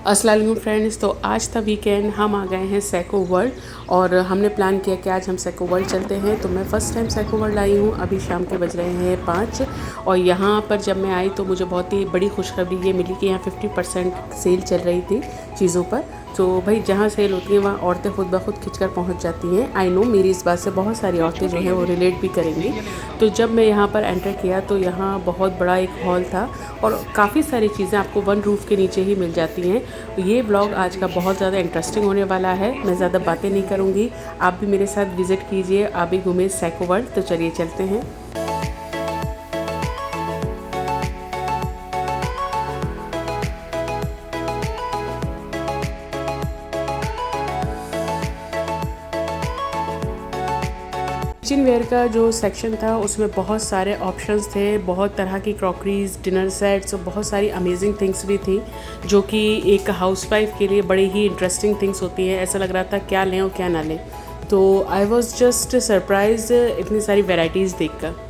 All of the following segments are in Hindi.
अस्सलाम वालेकुम फ्रेंड्स। तो आज था वीकेंड, हम आ गए हैं सैको वर्ल्ड और हमने प्लान किया कि आज हम सैको वर्ल्ड चलते हैं। तो मैं first time psycho world I हूँ। अभी शाम के बज रहे हैं 5 और यहाँ पर जब मैं आई तो मुझे बहुत ही बड़ी खुशखबरी ये मिली कि यहाँ 50% सेल चल रही थी चीज़ों पर। तो भाई जहाँ सेल होती है वहाँ औरतें खुद ब खुद खिंचकर पहुँच जाती हैं। आई नो मेरी इस बात से बहुत सारी औरतें जो हैं वो रिलेट भी करेंगी। तो जब मैं यहाँ पर एंटर किया तो यहाँ बहुत बड़ा एक हॉल था और काफ़ी सारी चीज़ें आपको वन रूफ़ के नीचे ही मिल जाती हैं। ये ब्लॉग आज का बहुत ज़्यादा इंटरेस्टिंग होने वाला है। मैं ज़्यादा बातें नहीं करूँगी, आप भी मेरे साथ विज़िट कीजिए, आप भी घूमें सैको वर्ल्ड। तो चलिए चलते हैं। किचन वेयर का जो सेक्शन था उसमें बहुत सारे ऑप्शंस थे, बहुत तरह की क्रॉकरीज, डिनर सेट्स और बहुत सारी अमेजिंग थिंग्स भी थी जो कि एक हाउसवाइफ के लिए बड़ी ही इंटरेस्टिंग थिंग्स होती हैं। ऐसा लग रहा था क्या लें और क्या ना लें। तो आई वॉज जस्ट सरप्राइज इतनी सारी वेराइटीज़ देखकर।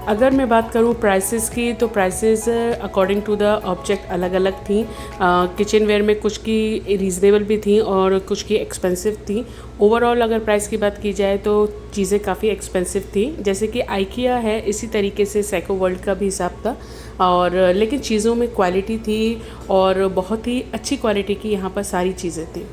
अगर मैं बात करूँ प्राइसेस की तो prices according to the object अलग अलग थी। किचन वेयर में कुछ की रीज़नेबल भी थी और कुछ की एक्सपेंसिव थी। ओवरऑल अगर प्राइस की बात की जाए तो चीज़ें काफ़ी एक्सपेंसिव थी। जैसे कि आइकिया है, इसी तरीके से सैको वर्ल्ड का भी हिसाब था। और लेकिन चीज़ों में क्वालिटी थी और बहुत ही अच्छी क्वालिटी की यहाँ पर सारी चीज़ें थी।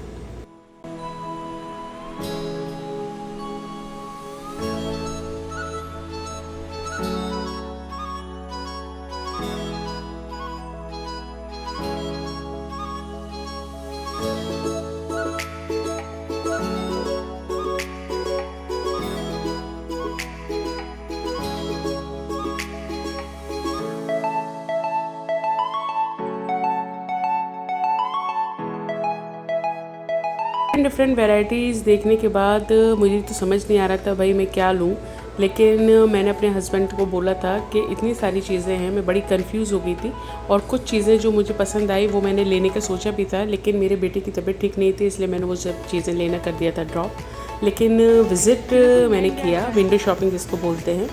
डिफरेंट वैरायटीज़ देखने के बाद मुझे तो समझ नहीं आ रहा था भाई मैं क्या लूँ। लेकिन मैंने अपने हस्बैंड को बोला था कि इतनी सारी चीज़ें हैं, मैं बड़ी कंफ्यूज हो गई थी। और कुछ चीज़ें जो मुझे पसंद आई वो मैंने लेने का सोचा भी था, लेकिन मेरे बेटे की तबीयत ठीक नहीं थी इसलिए मैंने वो सब चीज़ें लेना कर दिया था ड्रॉप। लेकिन विज़िट मैंने किया, विंडो शॉपिंग जिसको बोलते हैं,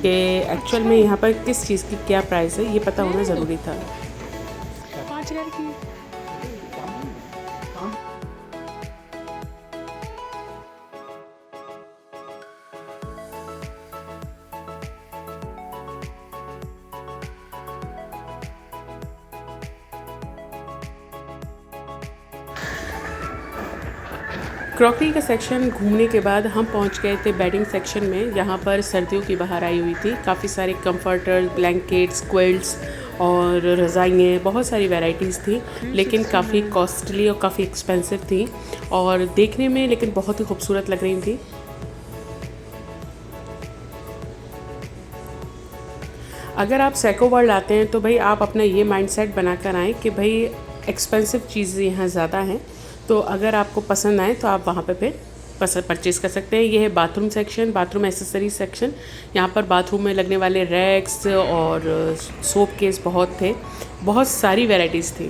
कि एक्चुअल में यहाँ पर किस चीज़ की क्या प्राइस है ये पता होना ज़रूरी था। 5,000 की क्रॉकरी का सेक्शन घूमने के बाद हम पहुंच गए थे बेडिंग सेक्शन में। यहाँ पर सर्दियों की बाहर आई हुई थी, काफ़ी सारे कंफर्टर, ब्लैंकेट्स, क्विल्ट्स और रज़ाइयाँ, बहुत सारी वैराइटीज़ थी लेकिन काफ़ी कॉस्टली और काफ़ी एक्सपेंसिव थी और देखने में लेकिन बहुत ही खूबसूरत लग रही थी। अगर आप सैको वर्ल्ड आते हैं तो भाई आप अपना ये माइंडसेट बनाकर आएँ कि भाई एक्सपेंसिव चीज़ें यहाँ ज़्यादा हैं। तो अगर आपको पसंद आए तो आप वहाँ पे फिर परचेज़ कर सकते हैं। ये है bathroom section, bathroom accessory section. यहाँ पर बाथरूम में लगने वाले रैक्स और सोप केस बहुत थे, बहुत सारी वैराइटीज़ थी।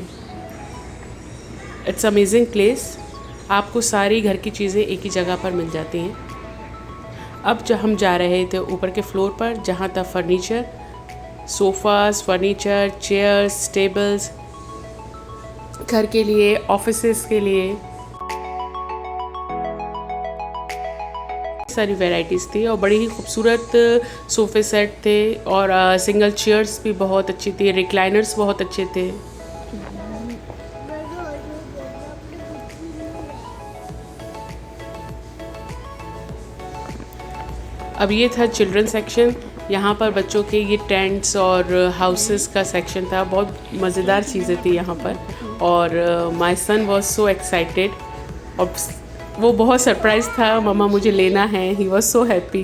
इट्स अमेजिंग प्लेस, आपको सारी घर की चीज़ें एक ही जगह पर मिल जाती हैं। अब जब हम जा रहे थे ऊपर के फ्लोर पर जहाँ था furniture, sofas, furniture, chairs, tables, घर के लिए, ऑफिसेस के लिए सारी वैराइटीज़ थी और बड़ी ही खूबसूरत सोफ़े सेट थे और सिंगल चेयर्स भी बहुत अच्छी थी, रिक्लाइनर्स बहुत अच्छे थे। अब ये था चिल्ड्रन सेक्शन। यहाँ पर बच्चों के ये टेंट्स और हाउसेस का सेक्शन था, बहुत मज़ेदार चीज़ें थी यहाँ पर। और my son was so excited और वो बहुत सरप्राइज था, मम्मा मुझे लेना है। He was so happy.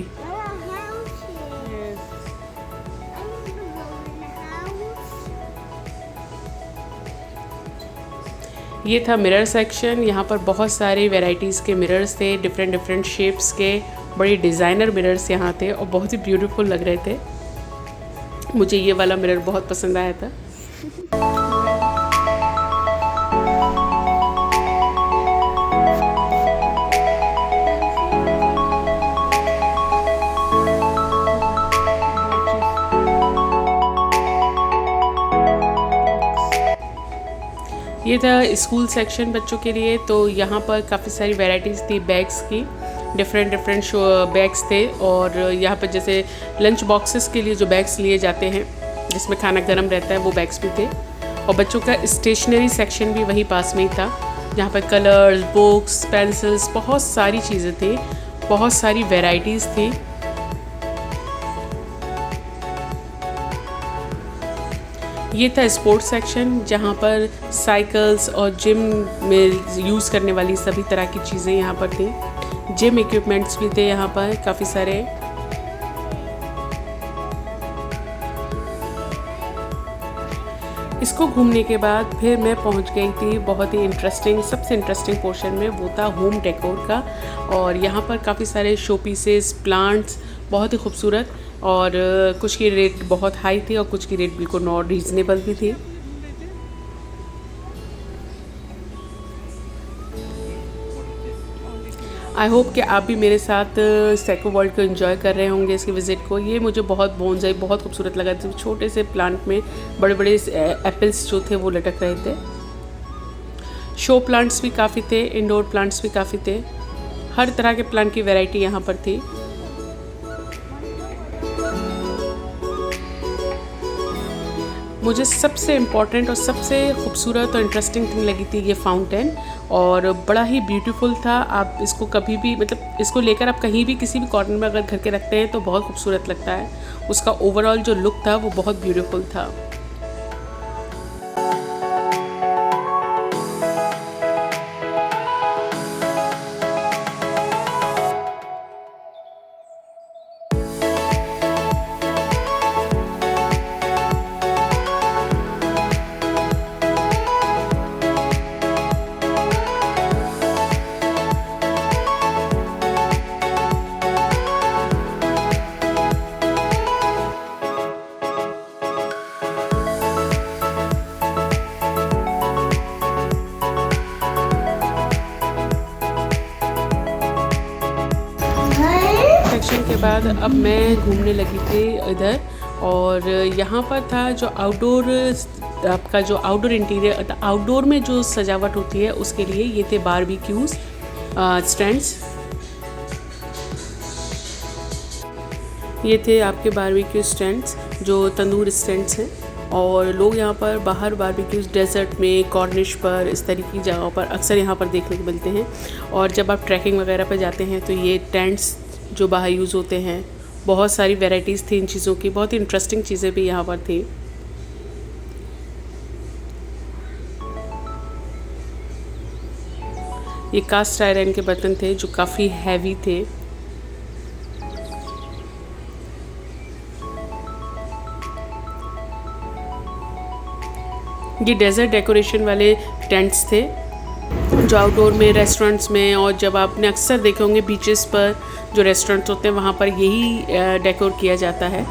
ये था मिरर सेक्शन। यहाँ पर बहुत सारे वैराइटीज़ के मिरर्स थे, डिफरेंट डिफरेंट शेप्स के, बड़े डिज़ाइनर मिरर्स यहाँ थे और बहुत ही ब्यूटीफुल लग रहे थे। मुझे ये वाला मिरर बहुत पसंद आया था। ये था स्कूल सेक्शन बच्चों के लिए। तो यहाँ पर काफ़ी सारी वैरायटीज़ थी बैग्स की, डिफरेंट डिफरेंट बैग्स थे। और यहाँ पर जैसे लंच बॉक्सेस के लिए जो बैग्स लिए जाते हैं जिसमें खाना गर्म रहता है, वो बैग्स भी थे। और बच्चों का स्टेशनरी सेक्शन भी वहीं पास में ही था, जहाँ पर कलर्स, बुक्स, पेंसिल्स, बहुत सारी चीज़ें थी, बहुत सारी वैरायटीज़ थी। ये था स्पोर्ट्स सेक्शन, जहाँ पर साइकिल्स और जिम में यूज़ करने वाली सभी तरह की चीज़ें यहाँ पर थी। जिम इक्विपमेंट्स भी थे यहाँ पर काफ़ी सारे। इसको घूमने के बाद फिर मैं पहुंच गई थी बहुत ही इंटरेस्टिंग, सबसे इंटरेस्टिंग पोर्शन में, वो था होम डेकोर का। और यहाँ पर काफ़ी सारे शो पीसेस, प्लांट्स, बहुत ही खूबसूरत। और कुछ की रेट बहुत हाई थी और कुछ की रेट बिल्कुल नॉट रीज़नेबल भी थी। आई होप कि आप भी मेरे साथ सेको वर्ल्ड को एंजॉय कर रहे होंगे इसकी विज़िट को। ये मुझे बहुत बोनसाई बहुत खूबसूरत लगा। छोटे से प्लांट में बड़े बड़े एप्पल्स जो थे वो लटक रहे थे। शो प्लांट्स भी काफ़ी थे, इंडोर प्लांट्स भी काफ़ी थे। हर तरह के प्लांट की वैरायटी यहाँ पर थी। मुझे सबसे इम्पॉर्टेंट और सबसे खूबसूरत और इंटरेस्टिंग थिंग लगी थी ये फाउंटेन। और बड़ा ही ब्यूटीफुल था। आप इसको कभी भी, मतलब इसको लेकर आप कहीं भी किसी भी कॉर्नर में अगर घर के रखते हैं तो बहुत खूबसूरत लगता है। उसका ओवरऑल जो लुक था वो बहुत ब्यूटीफुल था। सेक्शन के बाद अब मैं घूमने लगी थी इधर। और यहाँ पर था जो आउटडोर, आपका जो आउटडोर इंटीरियर, आउटडोर में जो सजावट होती है उसके लिए ये थे बारबेक्यूज स्टैंड्स। ये थे आपके बारबेक्यू स्टैंड्स जो तंदूर स्टैंड्स हैं। और लोग यहाँ पर बाहर बारबेक्यूज डेजर्ट में, कॉर्निश पर, इस तरह की जगहों पर अक्सर यहाँ पर देखने को मिलते हैं। और जब आप ट्रैकिंग वगैरह पर जाते हैं तो ये टेंट्स जो बाहर यूज़ होते हैं, बहुत सारी वैरायटीज़ थी इन चीज़ों की। बहुत ही इंटरेस्टिंग चीज़ें भी यहाँ पर थी। ये कास्ट आयरन के बर्तन थे जो काफ़ी हैवी थे। ये डेजर्ट डेकोरेशन वाले टेंट्स थे जो आउटडोर में, रेस्टोरेंट्स में, और जब आपने अक्सर देखे होंगे बीचेस पर जो रेस्टोरेंट्स होते हैं वहाँ पर यही डेकोर किया जाता है।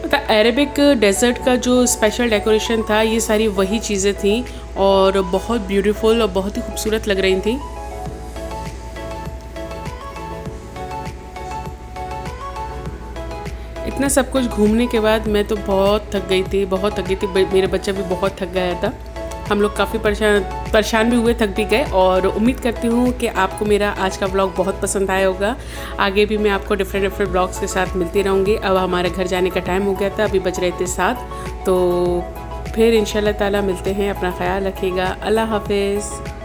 पता अरेबिक डेजर्ट का जो स्पेशल डेकोरेशन था, ये सारी वही चीज़ें थी और बहुत ब्यूटीफुल और बहुत ही खूबसूरत लग रही थी। इतना सब कुछ घूमने के बाद मैं तो बहुत थक गई थी। मेरा बच्चा भी बहुत थक गया था। हम लोग काफ़ी परेशान भी हुए, थक भी गए। और उम्मीद करती हूँ कि आपको मेरा आज का व्लॉग बहुत पसंद आया होगा। आगे भी मैं आपको डिफरेंट व्लॉग्स के साथ मिलती रहूँगी। अब हमारे घर जाने का टाइम हो गया था, अभी बज रहे थे 7। तो फिर इंशाल्लाह ताला मिलते हैं। अपना ख्याल रखिएगा। अल्लाह हाफिज़।